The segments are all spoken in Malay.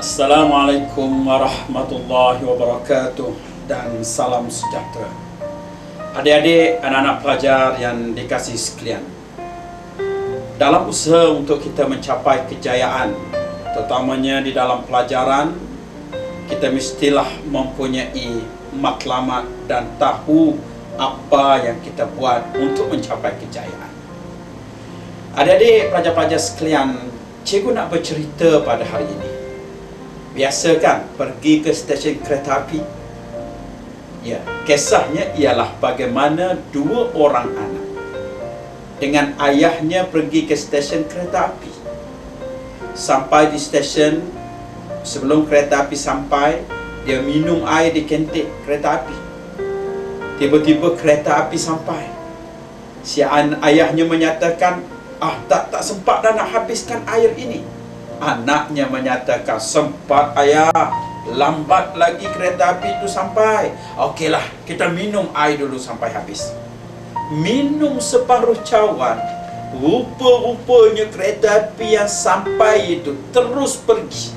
Assalamualaikum warahmatullahi wabarakatuh dan salam sejahtera. Adik-adik, anak-anak pelajar yang dikasihi sekalian, dalam usaha untuk kita mencapai kejayaan, terutamanya di dalam pelajaran, kita mestilah mempunyai matlamat dan tahu apa yang kita buat untuk mencapai kejayaan. Adik-adik, pelajar-pelajar sekalian, cikgu nak bercerita pada hari ini. Biasa kan pergi ke stesen kereta api? Ya, kisahnya ialah bagaimana dua orang anak dengan ayahnya pergi ke stesen kereta api. Sampai di stesen, sebelum kereta api sampai, dia minum air di kantin kereta api. Tiba-tiba kereta api sampai. Si ayahnya menyatakan, tak sempat dah nak habiskan air ini. Anaknya menyatakan, sempat ayah, lambat lagi kereta api itu sampai. Okeylah, kita minum air dulu sampai habis. Minum separuh cawan, rupa-rupanya kereta api yang sampai itu terus pergi.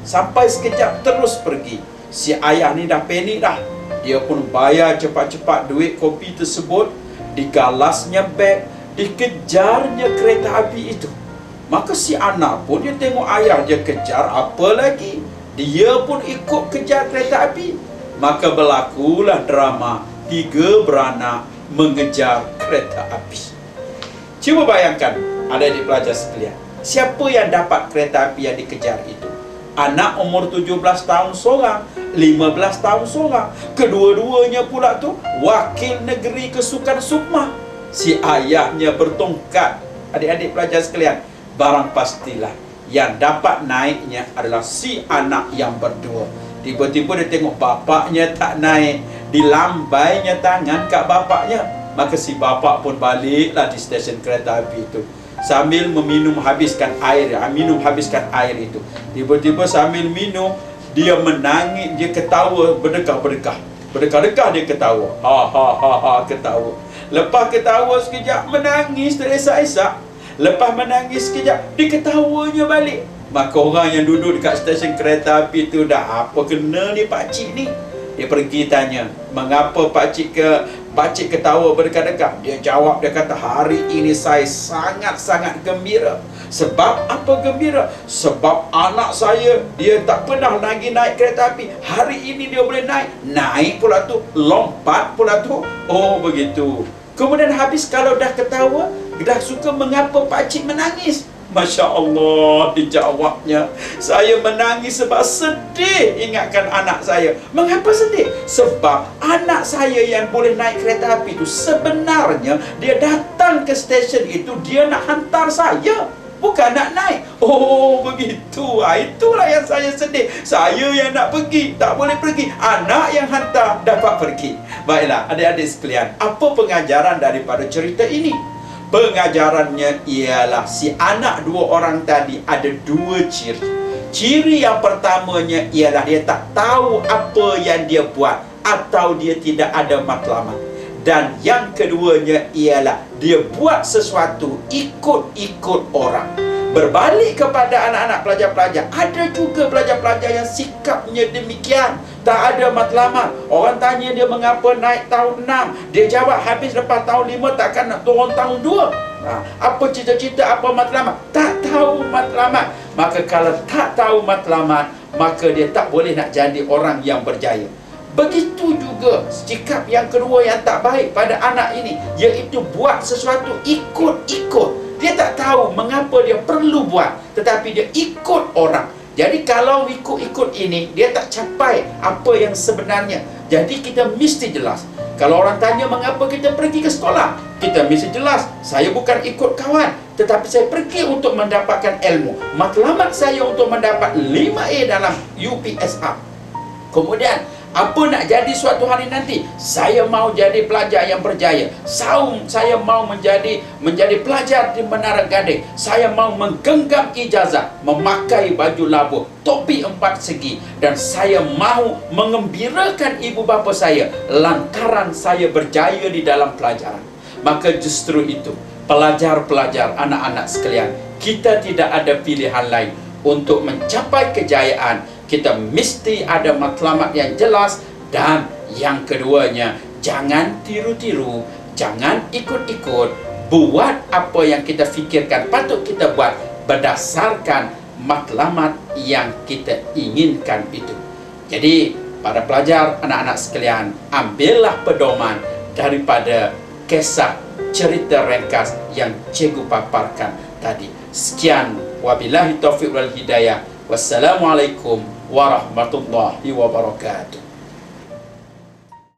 Sampai sekejap terus pergi. Si ayah ni dah panik dah. Dia pun bayar cepat-cepat duit kopi tersebut, digalasnya beg, dikejarnya kereta api itu. Maka si anak pun dia tengok ayah dia kejar, apa lagi? Dia pun ikut kejar kereta api. Maka berlakulah drama tiga beranak mengejar kereta api. Cuba bayangkan, adik-adik pelajar sekalian, siapa yang dapat kereta api yang dikejar itu? Anak umur 17 tahun seorang, 15 tahun seorang. Kedua-duanya pula tu wakil negeri kesukan Sukma. Si ayahnya bertongkat. Adik-adik pelajar sekalian, barang pastilah yang dapat naiknya adalah si anak yang berdua. Tiba-tiba dia tengok bapaknya tak naik, dilambainya tangan kat bapaknya. Maka si bapak pun baliklah di stesen kereta api itu, sambil habiskan habiskan air itu. Tiba-tiba sambil minum, dia menangis, dia ketawa berdekah-berdekah. Berdekah-dekah dia ketawa. Ketawa. Lepas ketawa sekejap, menangis teresak-esak. Lepas menangis sekejap, diketawanya balik. Maka orang yang duduk dekat stesen kereta api itu, dah apa kena ni pakcik ni? Dia pergi tanya, mengapa pakcik ketawa berdekah-dekah? Dia jawab, dia kata, hari ini saya sangat-sangat gembira. Sebab apa gembira? Sebab anak saya, dia tak pernah lagi naik kereta api. Hari ini dia boleh naik pula tu, lompat pula tu. Oh begitu. Kemudian habis kalau dah ketawa, dah suka, mengapa pakcik menangis? Masya Allah, dijawabnya, saya menangis sebab sedih ingatkan anak saya. Mengapa sedih? Sebab anak saya yang boleh naik kereta api itu, sebenarnya dia datang ke stesen itu, dia nak hantar saya, bukan nak naik. Oh begitu. Itulah yang saya sedih. Saya yang nak pergi, tak boleh pergi. Anak yang hantar dapat pergi. Baiklah adik-adik sekalian, apa pengajaran daripada cerita ini? Pengajarannya ialah si anak dua orang tadi ada dua ciri. Ciri yang pertamanya ialah dia tak tahu apa yang dia buat, atau dia tidak ada matlamat. Dan yang keduanya ialah dia buat sesuatu ikut-ikut orang. Berbalik kepada anak-anak pelajar-pelajar, ada juga pelajar-pelajar yang sikapnya demikian, tak ada matlamat. Orang tanya dia mengapa naik tahun 6, dia jawab habis lepas tahun 5 takkan nak turun tahun 2. Apa cita-cita, apa matlamat? Tak tahu matlamat. Maka kalau tak tahu matlamat, maka dia tak boleh nak jadi orang yang berjaya. Begitu juga sikap yang kedua yang tak baik pada anak ini, iaitu buat sesuatu ikut-ikut. Dia tak tahu mengapa dia perlu buat, tetapi dia ikut orang. Jadi kalau ikut-ikut ini, dia tak capai apa yang sebenarnya. Jadi kita mesti jelas. Kalau orang tanya mengapa kita pergi ke sekolah, kita mesti jelas, saya bukan ikut kawan, tetapi saya pergi untuk mendapatkan ilmu. Matlamat saya untuk mendapat 5A dalam UPSR. Kemudian apa nak jadi suatu hari nanti? Saya mau jadi pelajar yang berjaya. Saya mau menjadi pelajar di Menara Gading. Saya mau menggenggam ijazah, memakai baju labuh, topi 4 segi, dan saya mau mengembirakan ibu bapa saya lantaran saya berjaya di dalam pelajaran. Maka justru itu, pelajar-pelajar, anak-anak sekalian, kita tidak ada pilihan lain untuk mencapai kejayaan, kita mesti ada matlamat yang jelas. Dan yang keduanya, jangan tiru-tiru, jangan ikut-ikut, buat apa yang kita fikirkan patut kita buat berdasarkan matlamat yang kita inginkan itu. Jadi para pelajar, anak-anak sekalian, ambillah pedoman daripada kisah cerita ringkas yang cikgu paparkan tadi. Sekian, wabillahi taufiq wal hidayah. Wassalamualaikum warahmatullahi wabarakatuh.